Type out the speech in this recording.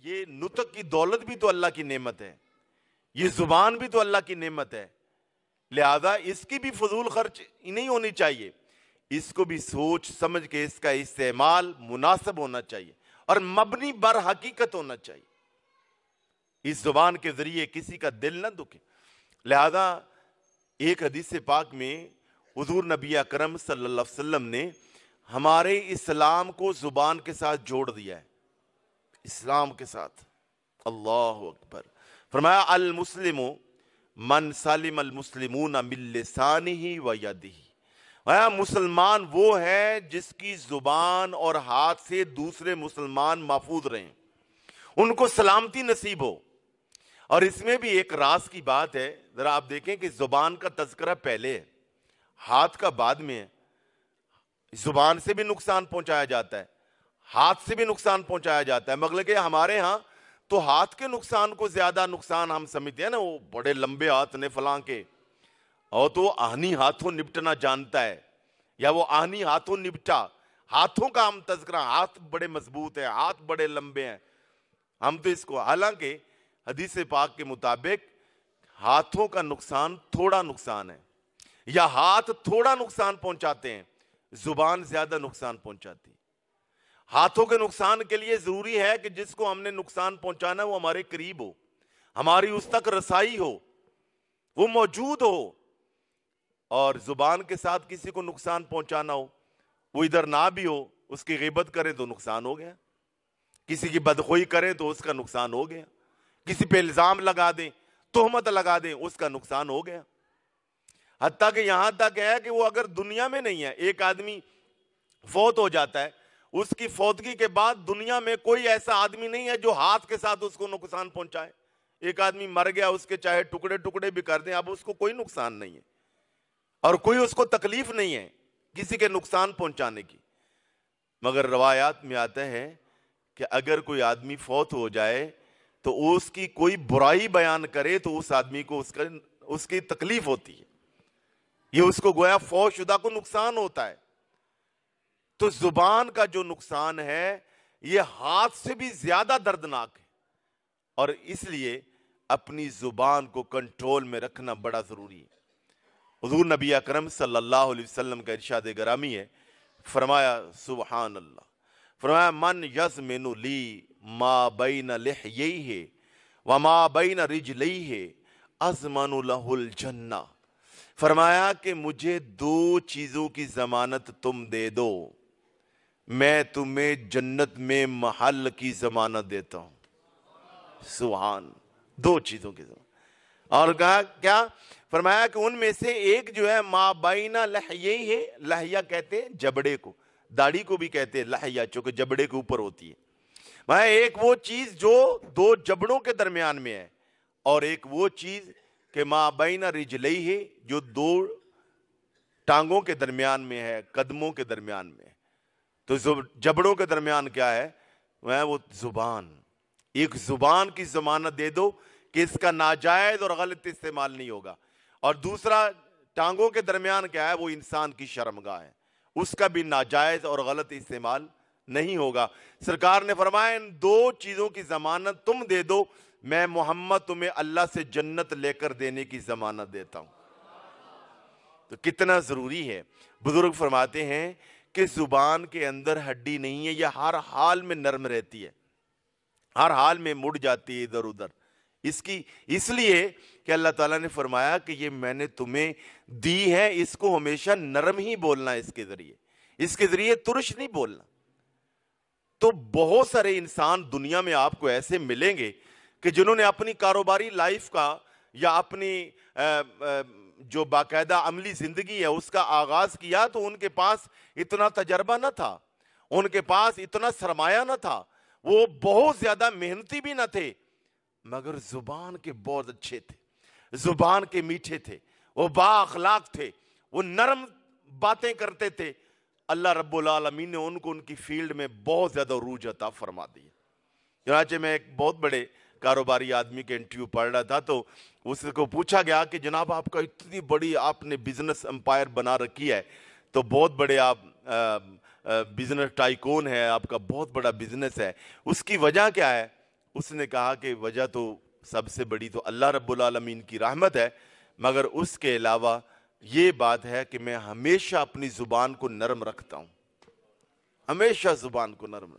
یہ نطق کی دولت بھی تو اللہ کی نعمت ہے، یہ زبان بھی تو اللہ کی نعمت ہے، لہذا اس کی بھی فضول خرچ نہیں ہونی چاہیے، اس کو بھی سوچ سمجھ کے اس کا استعمال مناسب ہونا چاہیے اور مبنی بر حقیقت ہونا چاہیے، اس زبان کے ذریعے کسی کا دل نہ دکھے۔ لہذا ایک حدیث پاک میں حضور نبی اکرم صلی اللہ علیہ وسلم نے ہمارے اسلام کو زبان کے ساتھ جوڑ دیا ہے، اسلام کے ساتھ، اللہ اکبر۔ فرمایا المسلم من سلم المسلمون من لسانہ و یدہ، مسلمان وہ ہے جس کی زبان اور ہاتھ سے دوسرے مسلمان محفوظ رہیں، ان کو سلامتی نصیب ہو۔ اور اس میں بھی ایک راز کی بات ہے، ذرا آپ دیکھیں کہ زبان کا تذکرہ پہلے ہے، ہاتھ کا بعد میں ہے۔ زبان سے بھی نقصان پہنچایا جاتا ہے، ہاتھ سے بھی نقصان پہنچایا جاتا ہے، مگر کہ ہمارے ہاں تو ہاتھ کے نقصان کو زیادہ نقصان ہم سمجھتے ہیں نا، وہ بڑے لمبے ہاتھ نے فلاں کے، اور تو آہنی ہاتھوں نپٹنا جانتا ہے، یا وہ آہنی ہاتھوں نپٹا، ہاتھوں کا ہم تذکرہ، ہاتھ بڑے مضبوط ہیں، ہاتھ بڑے لمبے ہیں، ہم تو اس کو، حالانکہ حدیث پاک کے مطابق ہاتھوں کا نقصان تھوڑا نقصان ہے، یا ہاتھ تھوڑا نقصان پہنچاتے ہیں، زبان زیادہ نقصان پہنچاتی ہے۔ ہاتھوں کے نقصان کے لیے ضروری ہے کہ جس کو ہم نے نقصان پہنچانا وہ ہمارے قریب ہو، ہماری اس تک رسائی ہو، وہ موجود ہو، اور زبان کے ساتھ کسی کو نقصان پہنچانا ہو، وہ ادھر نہ بھی ہو، اس کی غیبت کریں تو نقصان ہو گیا، کسی کی بدخوئی کریں تو اس کا نقصان ہو گیا، کسی پہ الزام لگا دیں، تہمت لگا دیں، اس کا نقصان ہو گیا۔ حتیٰ کہ یہاں تک ہے کہ وہ اگر دنیا میں نہیں ہے، ایک آدمی فوت ہو جاتا ہے، اس کی فوتگی کے بعد دنیا میں کوئی ایسا آدمی نہیں ہے جو ہاتھ کے ساتھ اس کو نقصان پہنچائے۔ ایک آدمی مر گیا، اس کے چاہے ٹکڑے ٹکڑے بھی کر دیں، اب اس کو کوئی نقصان نہیں ہے، اور کوئی اس کو تکلیف نہیں ہے کسی کے نقصان پہنچانے کی۔ مگر روایات میں آتا ہے کہ اگر کوئی آدمی فوت ہو جائے تو اس کی کوئی برائی بیان کرے تو اس آدمی کو اس کی تکلیف ہوتی ہے، یہ اس کو گویا فوت شدہ کو نقصان ہوتا ہے۔ تو زبان کا جو نقصان ہے یہ ہاتھ سے بھی زیادہ دردناک ہے، اور اس لیے اپنی زبان کو کنٹرول میں رکھنا بڑا ضروری ہے۔ حضور نبی اکرم صلی اللہ علیہ وسلم کا ارشاد گرامی ہے، فرمایا سبحان اللہ، فرمایا من یضمن لی ما بین لحییہ وما بین رجلیہ اضمن لہ الجنہ، فرمایا کہ مجھے دو چیزوں کی ضمانت تم دے دو، میں تمہیں جنت میں محل کی ضمانت دیتا ہوں۔ سبحان، دو چیزوں کی ضمانت، اور کہا کیا؟ فرمایا کہ ان میں سے ایک جو ہے ما بین لحییہ، لحیہ کہتے ہیں جبڑے کو، داڑھی کو بھی کہتے ہیں لحیہ، چونکہ جبڑے کے اوپر ہوتی ہے۔ ایک وہ چیز جو دو جبڑوں کے درمیان میں ہے، اور ایک وہ چیز کہ ما بین رجلیہ، جو دو ٹانگوں کے درمیان میں ہے، قدموں کے درمیان میں ہے۔ تو جبڑوں کے درمیان کیا ہے؟ وہ زبان، ایک زبان کی ضمانت دے دو کہ اس کا ناجائز اور غلط استعمال نہیں ہوگا، اور دوسرا ٹانگوں کے درمیان کیا ہے؟ وہ انسان کی شرمگاہ ہے، اس کا بھی ناجائز اور غلط استعمال نہیں ہوگا۔ سرکار نے فرمایا ان دو چیزوں کی ضمانت تم دے دو، میں محمد تمہیں اللہ سے جنت لے کر دینے کی ضمانت دیتا ہوں۔ تو کتنا ضروری ہے۔ بزرگ فرماتے ہیں کہ زبان کے اندر ہڈی نہیں ہے، یہ ہر حال میں نرم رہتی ہے، ہر حال میں مڑ جاتی ہے ادھر ادھر، اس لیے کہ اللہ تعالیٰ نے فرمایا کہ یہ میں نے تمہیں دی ہے، اس کو ہمیشہ نرم ہی بولنا ہے، اس کے ذریعے ترش نہیں بولنا۔ تو بہت سارے انسان دنیا میں آپ کو ایسے ملیں گے کہ جنہوں نے اپنی کاروباری لائف کا یا اپنی جو باقاعدہ عملی زندگی ہے اس کا آغاز کیا تو ان کے پاس اتنا تجربہ نہ تھا، ان کے پاس اتنا سرمایہ نہ تھا، وہ بہت زیادہ محنتی بھی نہ تھے، مگر زبان کے بہت اچھے تھے، زبان کے میٹھے تھے، وہ با اخلاق تھے، وہ نرم باتیں کرتے تھے۔ اللہ رب العالمین نے ان کو ان کی فیلڈ میں بہت زیادہ عروج عطا فرما دی۔ چنانچہ میں ایک بہت بڑے کاروباری آدمی کے انٹرویو پڑھ رہا تھا تو اس کو پوچھا گیا کہ جناب آپ کا اتنی بڑی آپ نے بزنس امپائر بنا رکھی ہے، تو بہت بڑے آپ بزنس ٹائکون ہے، آپ کا بہت بڑا بزنس ہے، اس کی وجہ کیا ہے؟ اس نے کہا کہ وجہ تو سب سے بڑی تو اللہ رب العالمین کی رحمت ہے، مگر اس کے علاوہ یہ بات ہے کہ میں ہمیشہ اپنی زبان کو نرم رکھتا ہوں، ہمیشہ زبان کو نرم